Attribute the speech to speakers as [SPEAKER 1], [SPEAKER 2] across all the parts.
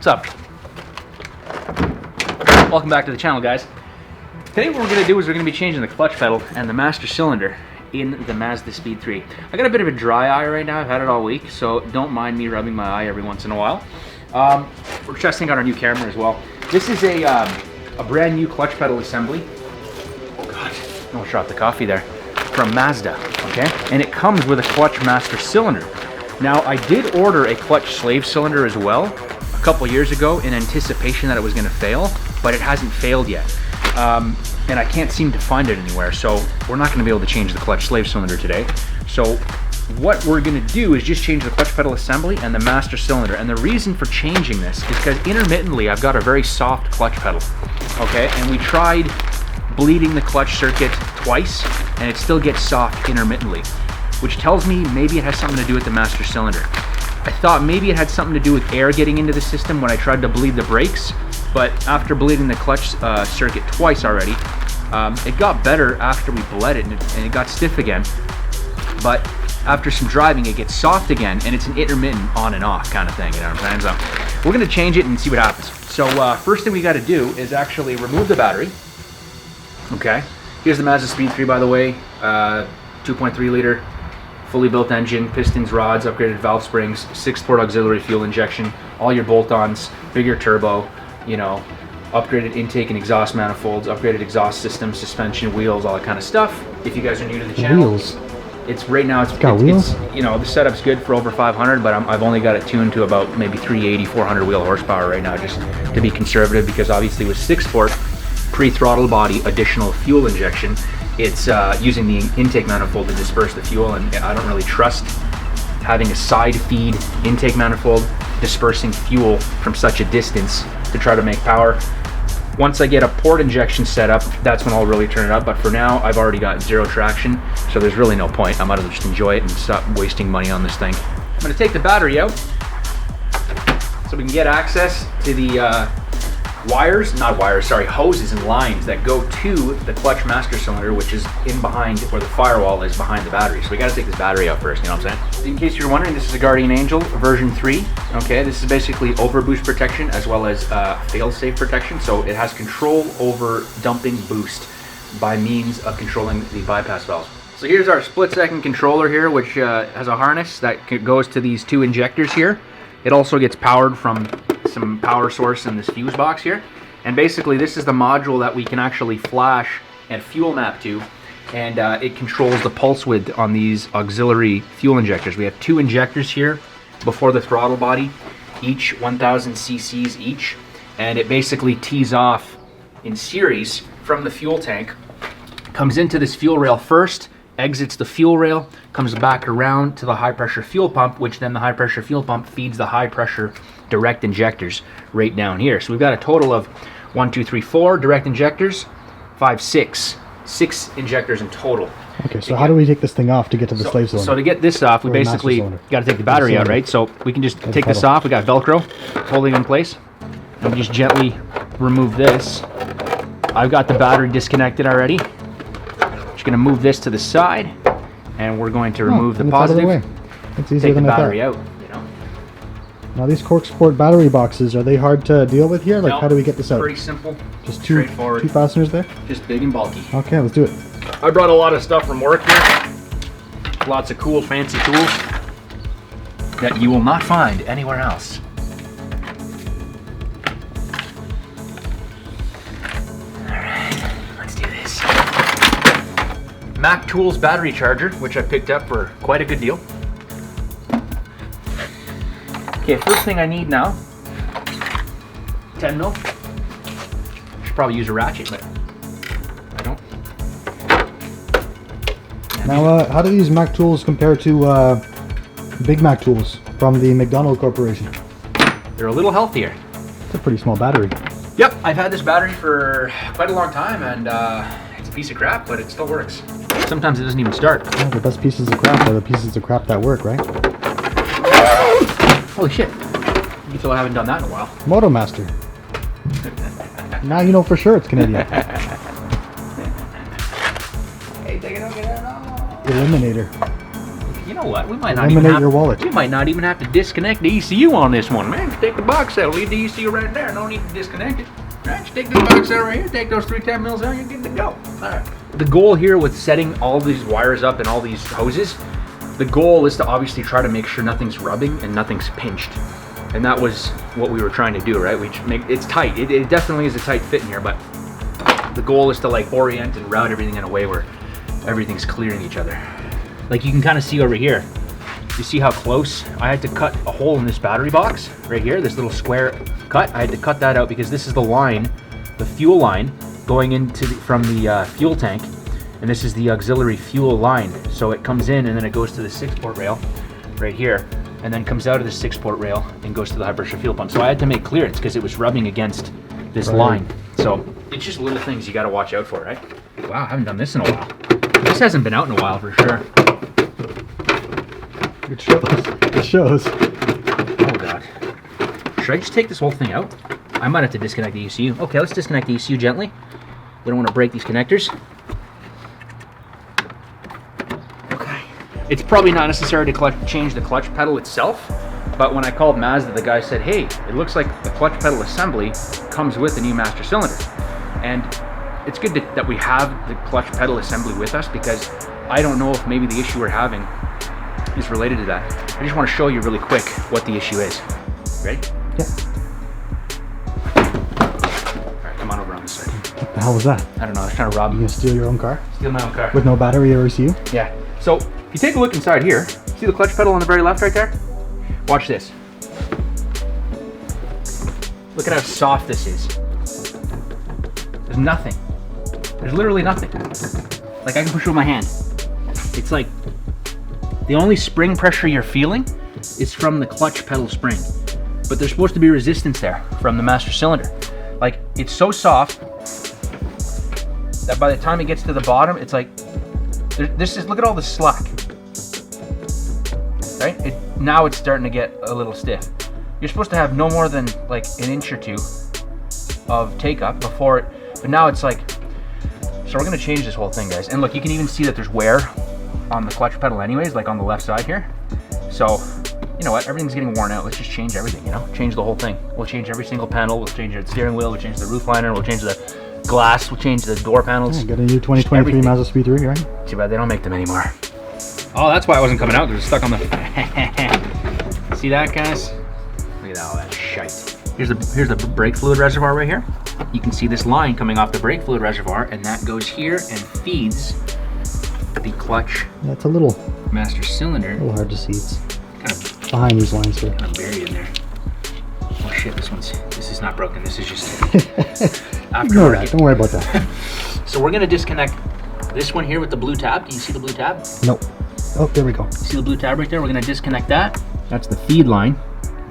[SPEAKER 1] up? Welcome back to the channel, guys. Today what we're going to do is we're going to be changing the clutch pedal and the master cylinder in the Mazdaspeed 3. I got a bit of a dry eye right now. I've had it all week, so don't mind me rubbing my eye every once in a while. We're testing out our new camera as well. This is a brand new clutch pedal assembly. Oh God, almost dropped the coffee there. From Mazda, okay? And it comes with a clutch master cylinder. Now, I did order a clutch slave cylinder as well a couple years ago in anticipation that it was going to fail, but it hasn't failed yet. And I can't seem to find it anywhere, so we're not going to be able to change the clutch slave cylinder today. So what we're going to do is just change the clutch pedal assembly and the master cylinder. And the reason for changing this is because intermittently I've got a very soft clutch pedal, okay? And we tried bleeding the clutch circuit twice, and it still gets soft intermittently, which tells me maybe it has something to do with the master cylinder. I thought maybe it had something to do with air getting into the system when I tried to bleed the brakes, but after bleeding the clutch circuit twice already, it got better after we bled it, and it got stiff again. But after some driving, it gets soft again, and it's an intermittent on and off kind of thing, you know what I'm saying? So we're gonna change it and see what happens. So first thing we gotta do is actually remove the battery. Okay, here's the Mazdaspeed 3, by the way, 2.3 liter, fully built engine, pistons, rods, upgraded valve springs, 6-port auxiliary fuel injection, all your bolt-ons, bigger turbo, you know, upgraded intake and exhaust manifolds, upgraded exhaust system, suspension, wheels, all that kind of stuff. If you guys are new to the channel,
[SPEAKER 2] wheels.
[SPEAKER 1] It's right now, it's you know, the setup's good for over 500, but I've only got it tuned to about maybe 380, 400 wheel horsepower right now, just to be conservative, because obviously with 6-port, pre-throttle body additional fuel injection, it's using the intake manifold to disperse the fuel, and I don't really trust having a side feed intake manifold dispersing fuel from such a distance to try to make power. Once I get a port injection set up, that's when I'll really turn it up, but for now I've already got 0 traction, so there's really no point. I might as well just enjoy it and stop wasting money on this thing. I'm going to take the battery out so we can get access to the hoses and lines that go to the clutch master cylinder, which is in behind where the firewall is behind the battery. So we got to take this battery out first, you know what I'm saying? In case you're wondering, this is a Guardian Angel version 3. Okay, this is basically overboost protection as well as fail-safe protection. So it has control over dumping boost by means of controlling the bypass valves. So here's our split-second controller here, which has a harness that goes to these 2 injectors here. It also gets powered from some power source in this fuse box here, and basically this is the module that we can actually flash and fuel map to, and it controls the pulse width on these auxiliary fuel injectors. We have 2 injectors here before the throttle body, each 1000 cc's each, and it basically tees off in series from the fuel tank, comes into this fuel rail first, exits the fuel rail, comes back around to the high pressure fuel pump, which then the high pressure fuel pump feeds the high pressure direct injectors right down here. So we've got a total of 1, 2, 3, 4 direct injectors, 5, 6 injectors in total.
[SPEAKER 2] Okay, so how do we take this thing off to get to the slave cylinder?
[SPEAKER 1] So to get this off, we basically got to take the battery out, right? So we can just take this off. We got Velcro holding it in place, and we just gently remove this. I've got the battery disconnected already. Just going to move this to the side, and we're going to remove the positive.
[SPEAKER 2] It's easier than
[SPEAKER 1] the
[SPEAKER 2] I thought.
[SPEAKER 1] battery out. You know.
[SPEAKER 2] Now these cork sport battery boxes, are they hard to deal with here? Like,
[SPEAKER 1] no,
[SPEAKER 2] how do we get this out?
[SPEAKER 1] Pretty simple.
[SPEAKER 2] Just two fasteners there?
[SPEAKER 1] Just big and bulky.
[SPEAKER 2] Okay, let's do it.
[SPEAKER 1] I brought a lot of stuff from work here. Lots of cool, fancy tools that you will not find anywhere else. Mac Tools battery charger, which I picked up for quite a good deal. Okay, first thing I need now, 10 mil. Should probably use a ratchet, but I don't.
[SPEAKER 2] Now, how do these Mac Tools compare to Big Mac Tools from the McDonald Corporation?
[SPEAKER 1] They're a little healthier.
[SPEAKER 2] It's a pretty small battery.
[SPEAKER 1] Yep, I've had this battery for quite a long time, and it's a piece of crap, but it still works. Sometimes it doesn't even start.
[SPEAKER 2] Yeah, the best pieces of crap are the pieces of crap that work, right?
[SPEAKER 1] Holy shit. You feel I haven't done that in a while.
[SPEAKER 2] Moto Master. Now you know for sure it's Canadian.
[SPEAKER 1] Hey, take it out, get it out.
[SPEAKER 2] Eliminator.
[SPEAKER 1] You know what? We might not
[SPEAKER 2] Eliminate
[SPEAKER 1] even have,
[SPEAKER 2] your wallet.
[SPEAKER 1] We might not even have to disconnect the ECU on this one, man. Just take the box out, leave the ECU right there. No need to disconnect it. Right, just take this box out right here, take those 310 mils out, you're good to go. All right. The goal here with setting all these wires up and all these hoses, the goal is to obviously try to make sure nothing's rubbing and nothing's pinched. And that was what we were trying to do, right? We just make it's tight. It definitely is a tight fit in here, but the goal is to like orient and route everything in a way where everything's clearing each other. Like you can kind of see over here. You see how close? I had to cut a hole in this battery box right here, this little square cut. I had to cut that out because this is the line, the fuel line going into from the fuel tank, and this is the auxiliary fuel line. So it comes in and then it goes to the 6-port rail right here, and then comes out of the 6-port rail and goes to the high pressure fuel pump. So I had to make clearance because it was rubbing against this line. So it's just little things you got to watch out for, right? Wow, I haven't done this in a while. This hasn't been out in a while for sure.
[SPEAKER 2] It shows. It shows.
[SPEAKER 1] Oh god. Should I just take this whole thing out? I might have to disconnect the ECU. Okay, let's disconnect the ECU gently. We don't want to break these connectors. Okay. It's probably not necessary to change the clutch pedal itself, but when I called Mazda, the guy said, hey, it looks like the clutch pedal assembly comes with the new master cylinder. And it's good that we have the clutch pedal assembly with us, because I don't know if maybe the issue we're having is related to that. I just want to show you really quick what the issue is. Ready?
[SPEAKER 2] Yeah.
[SPEAKER 1] Alright, come on over on this side.
[SPEAKER 2] What the hell was that?
[SPEAKER 1] I don't know, I was trying to rob
[SPEAKER 2] You gonna steal your own car?
[SPEAKER 1] Steal my own car.
[SPEAKER 2] With no battery or ECU?
[SPEAKER 1] Yeah. So, if you take a look inside here, see the clutch pedal on the very left right there? Watch this. Look at how soft this is. There's nothing. There's literally nothing. Like, I can push it with my hand. It's like, the only spring pressure you're feeling is from the clutch pedal spring. But there's supposed to be resistance there from the master cylinder. Like, it's so soft that by the time it gets to the bottom, it's like, look at all the slack. Right? Now it's starting to get a little stiff. You're supposed to have no more than like an inch or two of take up before it, but now it's like, so we're gonna change this whole thing, guys. And look, you can even see that there's wear on the clutch pedal anyways, like on the left side here. So, you know what, everything's getting worn out. Let's just change everything, you know? Change the whole thing. We'll change every single panel, we'll change the steering wheel, we'll change the roof liner, we'll change the glass, we'll change the door panels.
[SPEAKER 2] Got a new 2023 Mazdaspeed 3, right?
[SPEAKER 1] Too bad they don't make them anymore. Oh, that's why I wasn't coming out, because it's stuck on the... See that, guys? Look at all that shite. Here's the brake fluid reservoir right here. You can see this line coming off the brake fluid reservoir, and that goes here and feeds the clutch.
[SPEAKER 2] Yeah, it's a little
[SPEAKER 1] master cylinder.
[SPEAKER 2] A little hard to see. It's
[SPEAKER 1] kind of
[SPEAKER 2] behind these lines here.
[SPEAKER 1] Kind of buried in there. Oh shit, this is not broken. This is just
[SPEAKER 2] Ignore that. Don't worry about that.
[SPEAKER 1] So we're gonna disconnect this one here with the blue tab. Do you see the blue tab?
[SPEAKER 2] Nope. Oh, there we go.
[SPEAKER 1] See the blue tab right there? We're gonna disconnect that. That's the feed line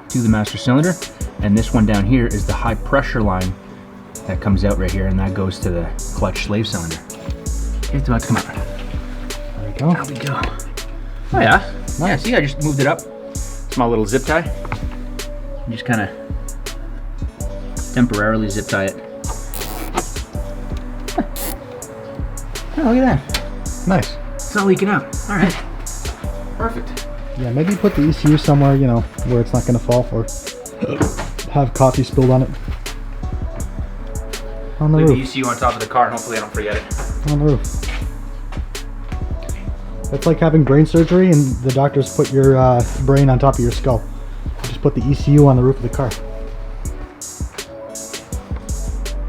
[SPEAKER 1] to the master cylinder. And this one down here is the high pressure line that comes out right here, and that goes to the clutch slave cylinder. It's about to come out.
[SPEAKER 2] There we go.
[SPEAKER 1] There we go. Oh yeah. Nice. Yeah, see, I just moved it up. Small little zip tie. And just kind of temporarily zip tie it. Oh, look at that.
[SPEAKER 2] Nice.
[SPEAKER 1] It's not leaking out. All right. Perfect.
[SPEAKER 2] Yeah, maybe put the ECU somewhere, you know, where it's not going to fall, or have coffee spilled on it. On the
[SPEAKER 1] Leave
[SPEAKER 2] roof.
[SPEAKER 1] the ECU on top of the car, and hopefully I don't forget it.
[SPEAKER 2] On the roof. It's like having brain surgery and the doctors put your brain on top of your skull. Just put the ECU on the roof of the car.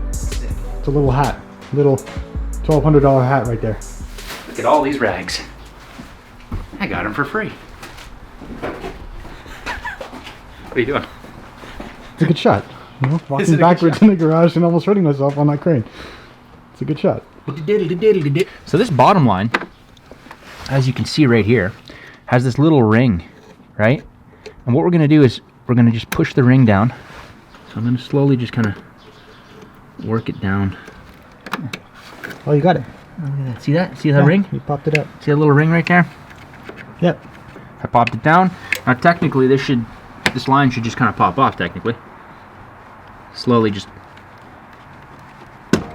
[SPEAKER 2] It's a little hat. Little $1,200 hat right there.
[SPEAKER 1] Look at all these rags. I got them for free. What are you doing?
[SPEAKER 2] It's a good shot. You know, walking backwards in the garage and almost hurting myself on that crane. It's a good shot.
[SPEAKER 1] So this bottom line, as you can see right here, has this little ring, right? And what we're going to do is we're going to just push the ring down. So I'm going to slowly just kind of work it down.
[SPEAKER 2] Oh, you got it.
[SPEAKER 1] Look at that. See that? See that ring?
[SPEAKER 2] You popped it up.
[SPEAKER 1] See that little ring right there?
[SPEAKER 2] Yep.
[SPEAKER 1] I popped it down. Now technically this line should just kind of pop off technically. Slowly just...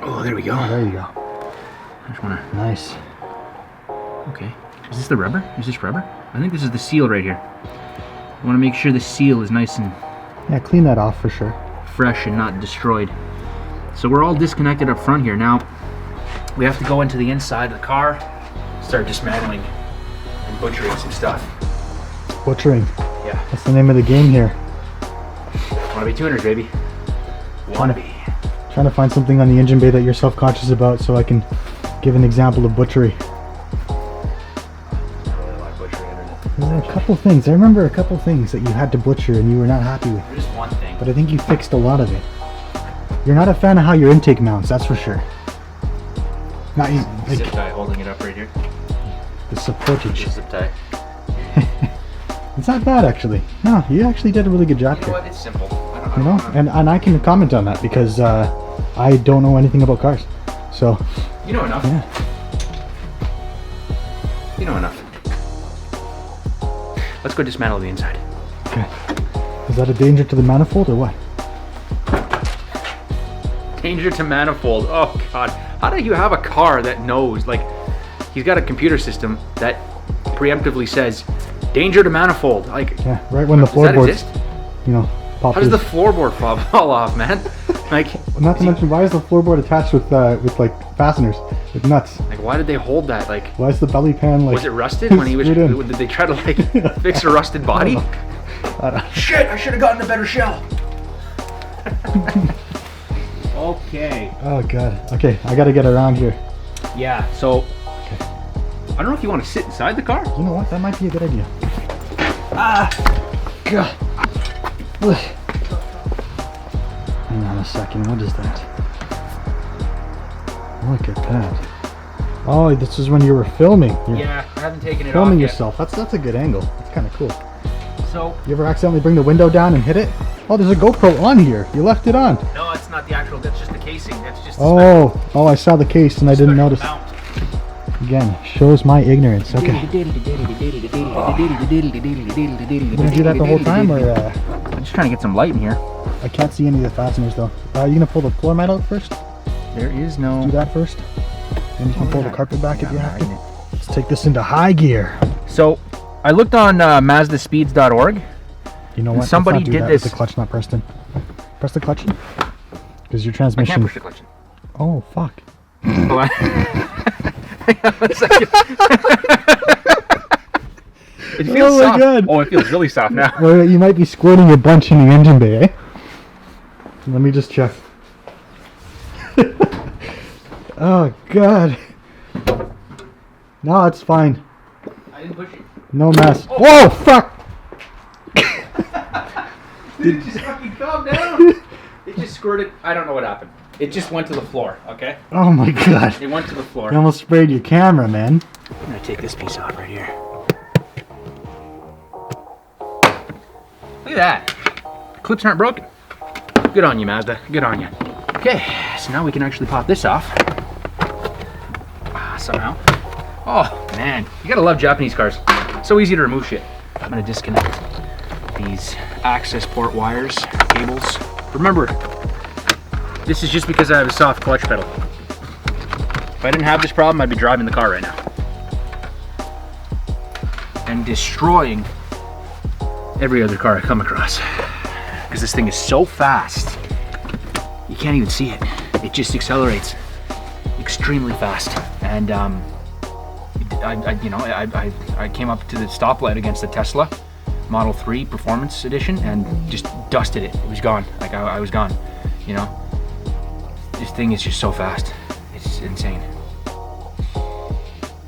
[SPEAKER 1] Oh, there we go.
[SPEAKER 2] Oh, there you go.
[SPEAKER 1] I just want to...
[SPEAKER 2] Nice.
[SPEAKER 1] Okay. Is this the rubber? Is this rubber? I think this is the seal right here. I want to make sure the seal is nice and
[SPEAKER 2] Yeah, clean that off for sure.
[SPEAKER 1] fresh and not destroyed. So we're all disconnected up front here. Now, we have to go into the inside of the car, start dismantling and butchering some stuff.
[SPEAKER 2] Butchering.
[SPEAKER 1] Yeah.
[SPEAKER 2] That's the name of the game here.
[SPEAKER 1] Wanna be tuners, baby. Wanna be.
[SPEAKER 2] Trying to find something on the engine bay that you're self-conscious about so I can give an example of butchery. There's a couple things. I remember a couple things that you had to butcher and you were not happy with.
[SPEAKER 1] There's one thing.
[SPEAKER 2] But I think you fixed a lot of it. You're not a fan of how your intake mounts, that's for sure. Not you, like
[SPEAKER 1] Zip tie holding it up right here.
[SPEAKER 2] the supportage.
[SPEAKER 1] Zip tie.
[SPEAKER 2] It's not bad actually. No, you actually did a really good job
[SPEAKER 1] You know
[SPEAKER 2] here.
[SPEAKER 1] what? It's simple.
[SPEAKER 2] You know, and I can comment on that because I don't know anything about cars. So
[SPEAKER 1] You know enough.
[SPEAKER 2] yeah.
[SPEAKER 1] You know enough. Let's go dismantle the inside.
[SPEAKER 2] Okay. Is that a danger to the manifold or what?
[SPEAKER 1] Danger to manifold. Oh God. How do you have a car that knows, like, he's got a computer system that preemptively says, danger to manifold. Like,
[SPEAKER 2] Yeah, right when the
[SPEAKER 1] does that
[SPEAKER 2] floorboards,
[SPEAKER 1] exist?
[SPEAKER 2] you know, pop
[SPEAKER 1] How does the
[SPEAKER 2] loose.
[SPEAKER 1] floorboard fall off, man? Like,
[SPEAKER 2] Not to mention, why is the floorboard attached with like fasteners, with nuts?
[SPEAKER 1] like, why did they hold that? Like,
[SPEAKER 2] Why is the belly pan like?
[SPEAKER 1] was it rusted when he was?
[SPEAKER 2] screwed in?
[SPEAKER 1] Did they try to like fix a rusted body?
[SPEAKER 2] I don't-
[SPEAKER 1] Shit! I should have gotten a better shell. Okay.
[SPEAKER 2] Oh god. Okay, I gotta get around here.
[SPEAKER 1] Yeah. So,
[SPEAKER 2] Okay.
[SPEAKER 1] I don't know if you want to sit inside the car.
[SPEAKER 2] You know what? That might be a good idea. Ah. God. Ugh. Hang on a second. What is that? Look at that. Oh, this is when you were filming. You're
[SPEAKER 1] Yeah, I haven't taken it
[SPEAKER 2] filming
[SPEAKER 1] off yet.
[SPEAKER 2] yourself. That's a good angle. That's kind of cool.
[SPEAKER 1] So,
[SPEAKER 2] You ever accidentally bring the window down and hit it? Oh, there's a GoPro on here. You left it on.
[SPEAKER 1] no, it's not the actual. That's just the casing. That's just. The
[SPEAKER 2] Oh, I saw the case and I didn't
[SPEAKER 1] special
[SPEAKER 2] notice.
[SPEAKER 1] mount.
[SPEAKER 2] Again, shows my ignorance. Okay. You're gonna do that the whole time, or
[SPEAKER 1] I'm just trying to get some light in here.
[SPEAKER 2] I can't see any of the fasteners though. You gonna pull the floor mat out first?
[SPEAKER 1] There is no.
[SPEAKER 2] Do that first. Then you can pull the carpet back if you have to. Let's take this into high gear.
[SPEAKER 1] So, I looked on Mazdaspeeds.org.
[SPEAKER 2] You know
[SPEAKER 1] And
[SPEAKER 2] what?
[SPEAKER 1] somebody
[SPEAKER 2] Let's not do
[SPEAKER 1] did
[SPEAKER 2] that
[SPEAKER 1] this-
[SPEAKER 2] with the clutch not pressed in. Press the clutch. Because your
[SPEAKER 1] I
[SPEAKER 2] transmission.
[SPEAKER 1] can't push the clutch.
[SPEAKER 2] Oh fuck.
[SPEAKER 1] Oh, hang on a second. It feels
[SPEAKER 2] Oh my
[SPEAKER 1] soft.
[SPEAKER 2] God.
[SPEAKER 1] Oh, it feels really soft now.
[SPEAKER 2] Well, you might be squirting a bunch in the engine bay, eh? Let me just check. Oh god. No, it's fine.
[SPEAKER 1] I didn't push it.
[SPEAKER 2] No mess. Whoa, fuck!
[SPEAKER 1] Dude, just fucking calm down. It just squirted. I don't know what happened. It just went to the floor, okay?
[SPEAKER 2] Oh my god.
[SPEAKER 1] It went to the floor.
[SPEAKER 2] You almost sprayed your camera, man.
[SPEAKER 1] I'm gonna take this piece off right here. Look at that. The clips aren't broken. Good on you, Mazda. Good on you. Okay, so now we can actually pop this off. Somehow. Oh, man. You gotta love Japanese cars. So easy to remove shit. I'm gonna disconnect these access port wires, cables. Remember, this is just because I have a soft clutch pedal. If I didn't have this problem, I'd be driving the car right now. And destroying every other car I come across. Because this thing is so fast, you can't even see it. It just accelerates extremely fast. And I came up to the stoplight against the Tesla Model 3 Performance Edition and just dusted it. It was gone. Like I was gone, you know? This thing is just so fast. It's insane.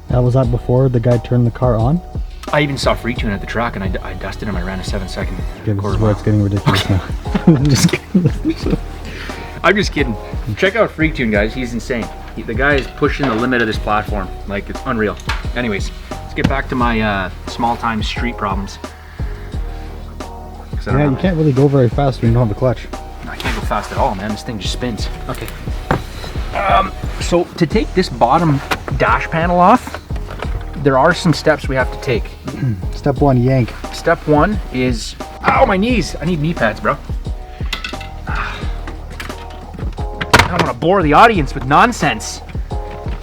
[SPEAKER 2] That was that before the guy turned the car on?
[SPEAKER 1] I even saw Free Tune at the track and I dusted him. I ran a 7-second
[SPEAKER 2] Okay, this
[SPEAKER 1] quarter
[SPEAKER 2] is where
[SPEAKER 1] mile.
[SPEAKER 2] it's getting ridiculous now.
[SPEAKER 1] I'm just kidding. I'm just kidding. Check out Free Tune, guys. He's insane. The guy is pushing the limit of this platform. Like, it's unreal. Anyways, let's get back to my small-time street problems. 'Cause I don't
[SPEAKER 2] Yeah,
[SPEAKER 1] know,
[SPEAKER 2] you can't really go very fast when you don't have the clutch.
[SPEAKER 1] I can't go fast at all, man. This thing just spins. Okay. So to take this bottom dash panel off, there are some steps we have to take.
[SPEAKER 2] Step one, yank.
[SPEAKER 1] Step one is, ow, my knees. I need knee pads, bro. I don't want to bore the audience with nonsense.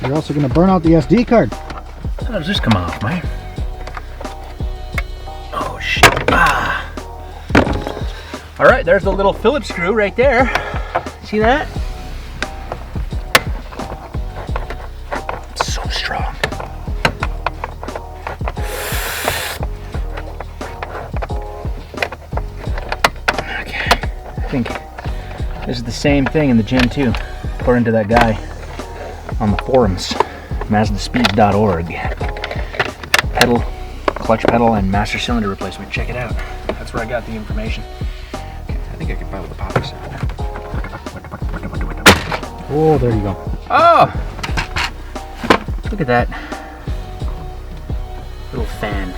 [SPEAKER 2] You're also gonna burn out the SD card.
[SPEAKER 1] How does this come off, man? Oh shit. Ah. All right, there's the little Phillips screw right there. See that? It's so strong. Okay, I think this is the same thing in the Gen 2, according to that guy on the forums, Mazdaspeed.org. Pedal, clutch pedal, and master cylinder replacement. Check it out. That's where I got the information. Okay, I think I could buy with the popper sound.
[SPEAKER 2] Oh, there you go.
[SPEAKER 1] Oh! Look at that little fan.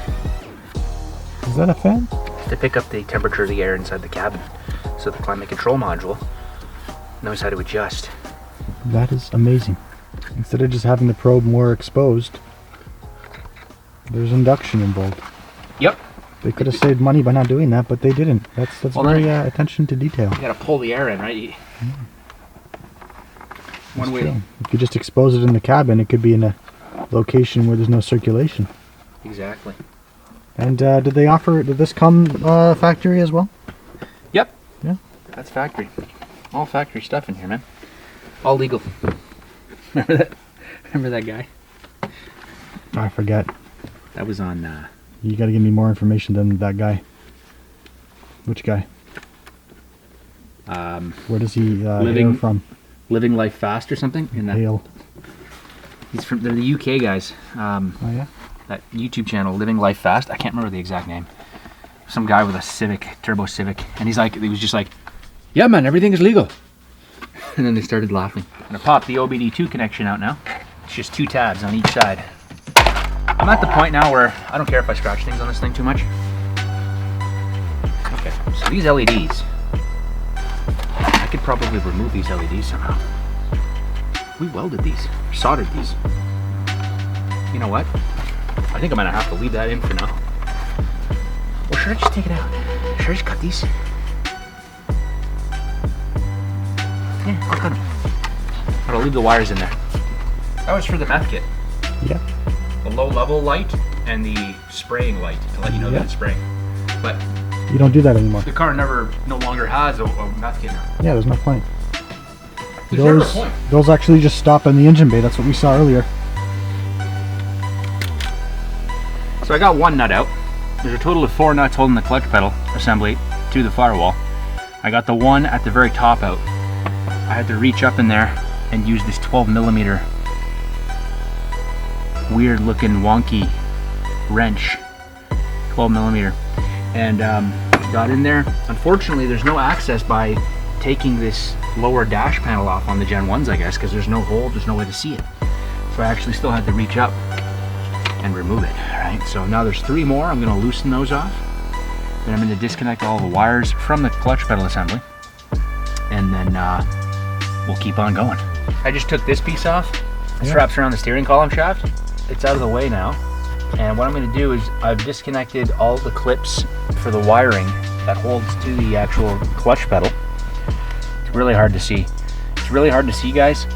[SPEAKER 2] Is that a fan?
[SPEAKER 1] To pick up the temperature of the air inside the cabin, so the climate control module knows how to adjust.
[SPEAKER 2] That is amazing. Instead of just having the probe more exposed, there's induction involved.
[SPEAKER 1] Yep.
[SPEAKER 2] They could have saved money by not doing that, but they didn't. That's
[SPEAKER 1] Well,
[SPEAKER 2] very attention to detail.
[SPEAKER 1] You gotta pull the air in, right? One way.
[SPEAKER 2] True. If you just expose it in the cabin, it could be in a location where there's no circulation.
[SPEAKER 1] Exactly.
[SPEAKER 2] And did this come factory as well?
[SPEAKER 1] Yep.
[SPEAKER 2] Yeah.
[SPEAKER 1] That's factory. All factory stuff in here, man. All legal. Remember that? Remember that guy?
[SPEAKER 2] I forget.
[SPEAKER 1] That was on.
[SPEAKER 2] You got to give me more information than that guy. Which guy? Where does he hail from?
[SPEAKER 1] Living Life Fast or something? In that.
[SPEAKER 2] Hail.
[SPEAKER 1] He's from. They're the UK guys.
[SPEAKER 2] Oh yeah.
[SPEAKER 1] That YouTube channel, Living Life Fast. I can't remember the exact name. Some guy with a Civic, Turbo Civic, and he was just like, "Yeah, man, everything is legal." And then they started laughing. I'm gonna pop the OBD2 connection out now. It's just 2 tabs on each side. I'm at the point now where I don't care if I scratch things on this thing too much. Okay, so these LEDs, I could probably remove these LEDs somehow. We welded these, soldered these. You know what? I think I'm gonna have to leave that in for now. Or should I just take it out? Should I just cut these? Yeah, I'll cut them. But I'll leave the wires in there. That was for the meth kit.
[SPEAKER 2] Yeah.
[SPEAKER 1] The low level light and the spraying light to let you know that it's spraying. But
[SPEAKER 2] You don't do that anymore.
[SPEAKER 1] the car no longer has a meth kit now.
[SPEAKER 2] Yeah, there's no point.
[SPEAKER 1] There's never a point.
[SPEAKER 2] Those actually just stop in the engine bay. That's what we saw earlier.
[SPEAKER 1] So I got one nut out. There's a total of 4 nuts holding the clutch pedal assembly to the firewall. I got the one at the very top out. I had to reach up in there and use this 12mm weird looking wonky wrench, 12mm, and got in there. Unfortunately, there's no access by taking this lower dash panel off on the Gen 1s, I guess, because there's no hole, there's no way to see it. So I actually still had to reach up and remove it. All right, so now there's 3 more. I'm going to loosen those off. Then I'm going to disconnect all the wires from the clutch pedal assembly, and then we'll keep on going. I just took this piece off. It straps around the steering column shaft. It's out of the way now, and what I'm going to do is I've disconnected all the clips for the wiring that holds to the actual clutch pedal. It's really hard to see. It's really hard to see, guys,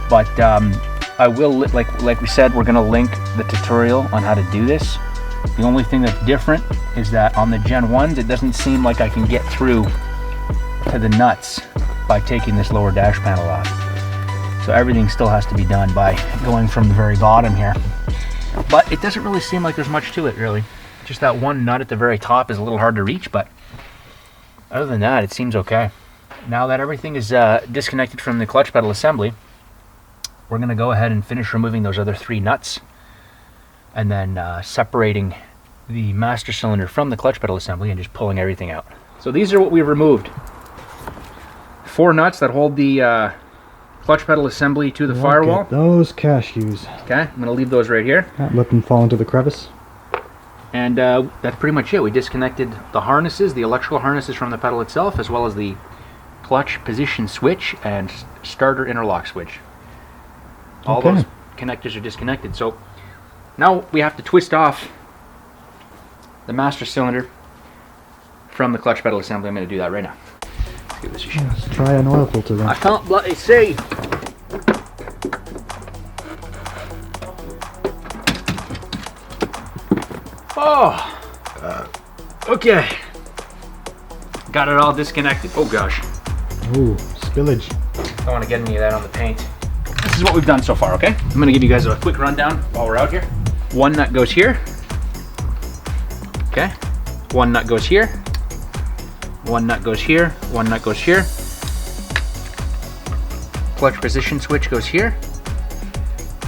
[SPEAKER 1] but I will, like we said, we're going to link the tutorial on how to do this. The only thing that's different is that on the Gen 1s, it doesn't seem like I can get through to the nuts by taking this lower dash panel off. So everything still has to be done by going from the very bottom here. But it doesn't really seem like there's much to it, really. Just that one nut at the very top is a little hard to reach, but other than that, it seems okay. Now that everything is disconnected from the clutch pedal assembly, we're going to go ahead and finish removing those other 3 nuts, and then separating the master cylinder from the clutch pedal assembly and just pulling everything out. So these are what we removed. 4 nuts that hold the clutch pedal assembly to the firewall.
[SPEAKER 2] Those cashews.
[SPEAKER 1] Okay, I'm going to leave those right here.
[SPEAKER 2] Not let them fall into the crevice.
[SPEAKER 1] And that's pretty much it. We disconnected the harnesses, the electrical harnesses from the pedal itself, as well as the clutch position switch and starter interlock switch. All those connectors are disconnected. So now we have to twist off the master cylinder from the clutch pedal assembly. I'm going to do that right now. Let's give this a shot.
[SPEAKER 2] Let's try an oil filter then.
[SPEAKER 1] I can't bloody see. Oh, okay. Got it all disconnected. Oh gosh.
[SPEAKER 2] Ooh, spillage.
[SPEAKER 1] Don't want to get any of that on the paint. This is what we've done so far, okay? I'm gonna give you guys a quick rundown while we're out here. One nut goes here. Okay. One nut goes here. One nut goes here. One nut goes here. Clutch position switch goes here.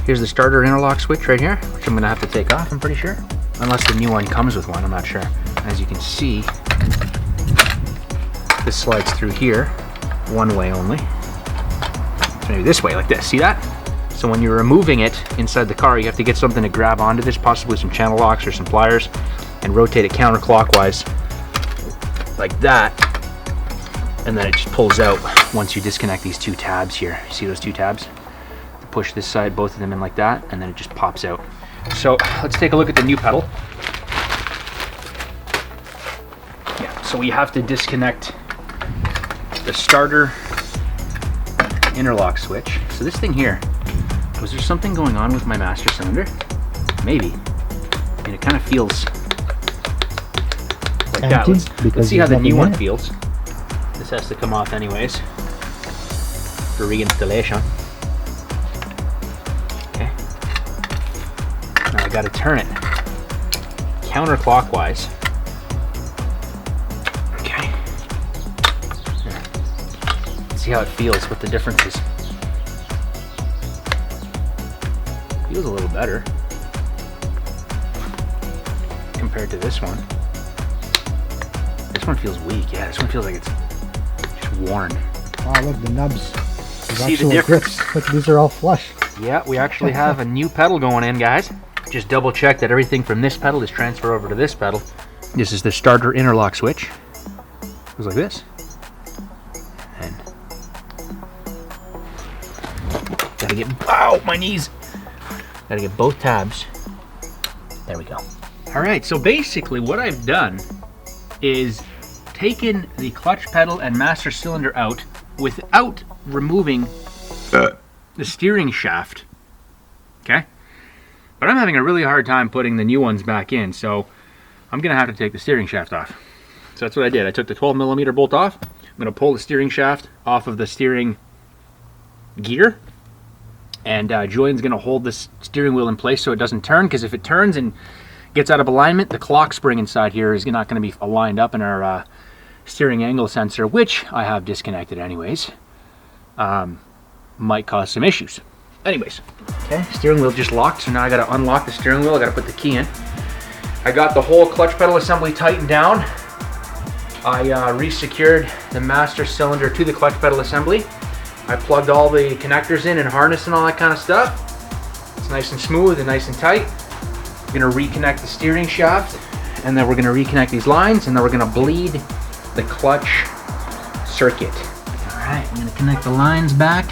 [SPEAKER 1] Here's the starter interlock switch right here, which I'm gonna have to take off, I'm pretty sure. Unless the new one comes with one, I'm not sure. As you can see, this slides through here, one way only. So maybe this way, like this, see that? So when you're removing it inside the car, you have to get something to grab onto this, possibly some channel locks or some pliers, and rotate it counterclockwise, like that. And then it just pulls out once you disconnect these two tabs here. You see those two tabs? Push this side, both of them in like that, and then it just pops out. So let's take a look at the new pedal. Yeah, so we have to disconnect the starter interlock switch. So this thing here, was there something going on with my master cylinder? Maybe. I mean, it kind of feels like that. Let's see how the new one feels. This has to come off anyways for reinstallation. Okay. Now I got to turn it counterclockwise. Okay. Let's see how it feels, what the difference is. Feels a little better compared to this one. This one feels weak. Yeah, this one feels like it's just worn.
[SPEAKER 2] Oh, look, the nubs.
[SPEAKER 1] See the difference?
[SPEAKER 2] Grips. Look, these are all flush.
[SPEAKER 1] Yeah, we actually have a new pedal going in, guys. Just double check that everything from this pedal is transferred over to this pedal. This is the starter interlock switch. It goes like this. And gotta get, ow, my knees. Gotta get both tabs. There we go. All right, so basically what I've done is taken the clutch pedal and master cylinder out without removing the steering shaft. Okay? But I'm having a really hard time putting the new ones back in, so I'm gonna have to take the steering shaft off. So that's what I did. I took the 12mm bolt off. I'm gonna pull the steering shaft off of the steering gear. And Julian's gonna hold this steering wheel in place so it doesn't turn, because if it turns and gets out of alignment, the clock spring inside here is not gonna be aligned up in our steering angle sensor, which I have disconnected anyways. Might cause some issues. Anyways, okay, steering wheel just locked, so now I gotta unlock the steering wheel. I gotta put the key in. I got the whole clutch pedal assembly tightened down. I re-secured the master cylinder to the clutch pedal assembly. I plugged all the connectors in and harness and all that kind of stuff. It's nice and smooth and nice and tight. I'm gonna reconnect the steering shaft, and then we're gonna reconnect these lines, and then we're gonna bleed the clutch circuit. All right, I'm gonna connect the lines back.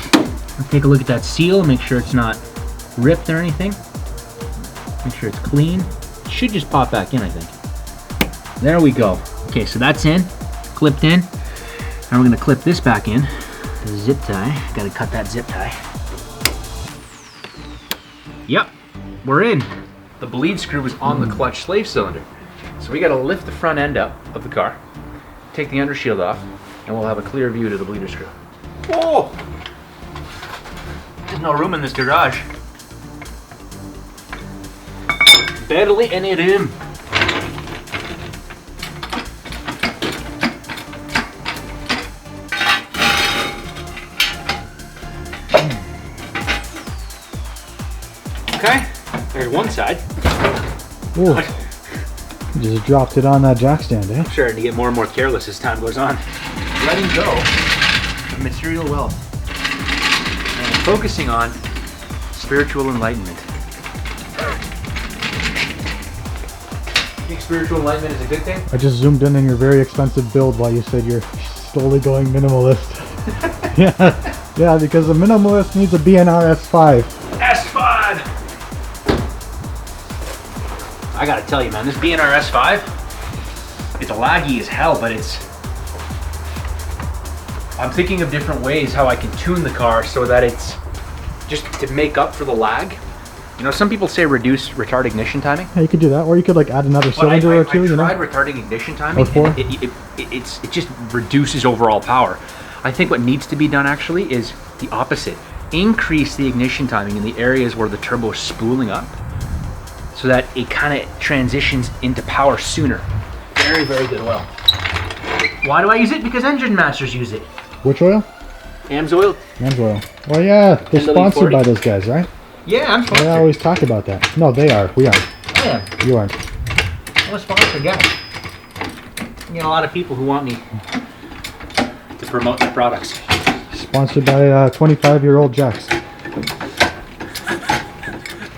[SPEAKER 1] Let's take a look at that seal, make sure it's not ripped or anything. Make sure it's clean. It should just pop back in, I think. There we go. Okay, so that's in, clipped in. Now we're gonna clip this back in. The zip tie, gotta cut that zip tie. Yep, we're in. The bleed screw is on the clutch slave cylinder. So we gotta lift the front end up of the car, take the undershield off, and we'll have a clear view to the bleeder screw. Whoa! There's no room in this garage. Barely any room. Okay, there's one side.
[SPEAKER 2] Ooh. You just dropped it on that jack stand, eh?
[SPEAKER 1] I'm starting to get more and more careless as time goes on. Letting go of material wealth and focusing on spiritual enlightenment. You think spiritual enlightenment is a good thing?
[SPEAKER 2] I just zoomed in on your very expensive build while you said you're slowly going minimalist. yeah, because the minimalist needs a Bnr S5.
[SPEAKER 1] S5! I gotta tell you, man, this Bnr S5, it's laggy as hell, but I'm thinking of different ways how I can tune the car so that it's just to make up for the lag. You know, some people say reduce retard ignition timing.
[SPEAKER 2] Yeah, you could do that, or you could like add another cylinder or two.
[SPEAKER 1] I
[SPEAKER 2] you know,
[SPEAKER 1] tried retarding ignition timing,
[SPEAKER 2] or four.
[SPEAKER 1] and it just reduces overall power. I think what needs to be done actually is the opposite. Increase the ignition timing in the areas where the turbo is spooling up, so that it kind of transitions into power sooner. Very, very good oil. Why do I use it? Because Engine Masters use it.
[SPEAKER 2] Which oil?
[SPEAKER 1] AMSOIL.
[SPEAKER 2] AMSOIL. Well, yeah, they're sponsored by those guys, right?
[SPEAKER 1] Yeah, I'm sponsored.
[SPEAKER 2] They always talk about that. No, they are. We aren't.
[SPEAKER 1] Yeah.
[SPEAKER 2] You aren't.
[SPEAKER 1] I'm a sponsored guy. You get a lot of people who want me to promote their products.
[SPEAKER 2] Sponsored by 25-year-old Jacks.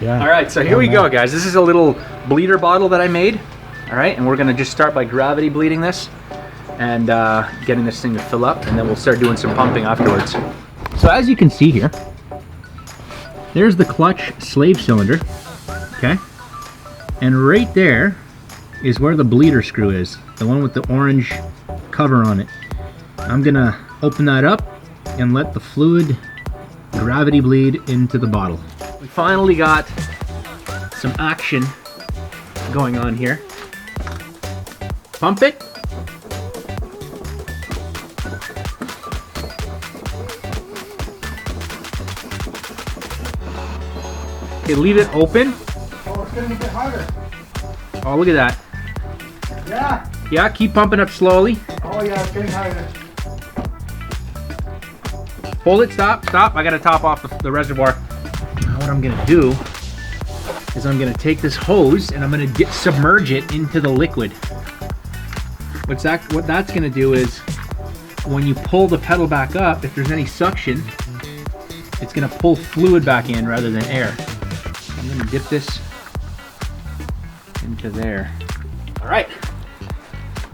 [SPEAKER 2] Yeah.
[SPEAKER 1] All right, so here we go, guys. This is a little bleeder bottle that I made. All right, and we're gonna just start by gravity bleeding this and getting this thing to fill up, and then we'll start doing some pumping afterwards. So as you can see here, there's the clutch slave cylinder, okay? And right there is where the bleeder screw is, the one with the orange cover on it. I'm gonna open that up and let the fluid gravity bleed into the bottle. We finally got some action going on here. Pump it. Okay, leave it open.
[SPEAKER 2] Oh, it's getting a bit harder.
[SPEAKER 1] Oh, look at that.
[SPEAKER 2] Yeah.
[SPEAKER 1] Yeah, keep pumping up slowly.
[SPEAKER 2] Oh, yeah, it's getting harder.
[SPEAKER 1] Hold it, stop, stop. I gotta top off the reservoir. Now what I'm gonna do is I'm gonna take this hose and I'm gonna submerge it into the liquid. What that's gonna do is when you pull the pedal back up, if there's any suction, it's gonna pull fluid back in rather than air. I'm gonna dip this into there. All right,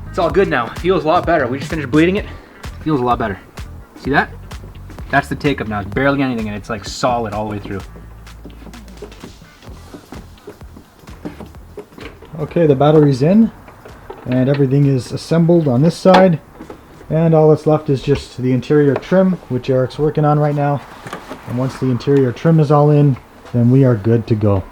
[SPEAKER 1] it's all good now. It feels a lot better. We just finished bleeding it. It feels a lot better. See that? That's the take up now. It's barely anything and it's like solid all the way through.
[SPEAKER 2] Okay, the battery's in and everything is assembled on this side, and all that's left is just the interior trim, which Eric's working on right now. And once the interior trim is all in, then we are good to go.